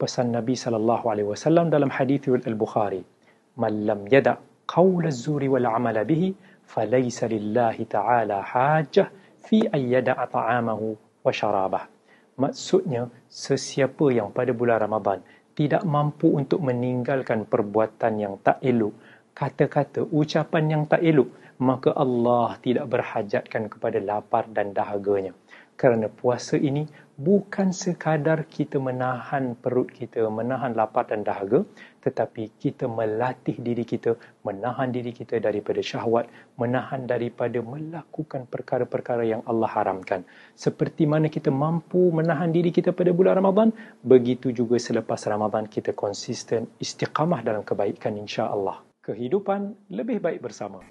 Pesan Nabi SAW dalam hadis Al-Bukhari, "Man lam yada' qaul az-zuri wal 'amala bihi, falaysa lillahi ta'ala hajah fi an yada'a ta'amahu wa syarabah." Maksudnya, sesiapa yang pada bulan Ramadan tidak mampu untuk meninggalkan perbuatan yang tak elok, kata-kata, ucapan yang tak elok, maka Allah tidak berhajatkan kepada lapar dan dahaganya. Kerana puasa ini bukan sekadar kita menahan perut kita, menahan lapar dan dahaga, tetapi kita melatih diri kita, menahan diri kita daripada syahwat, menahan daripada melakukan perkara-perkara yang Allah haramkan. Seperti mana kita mampu menahan diri kita pada bulan Ramadan, begitu juga selepas Ramadan kita konsisten istiqamah dalam kebaikan, insya-Allah. Kehidupan lebih baik bersama.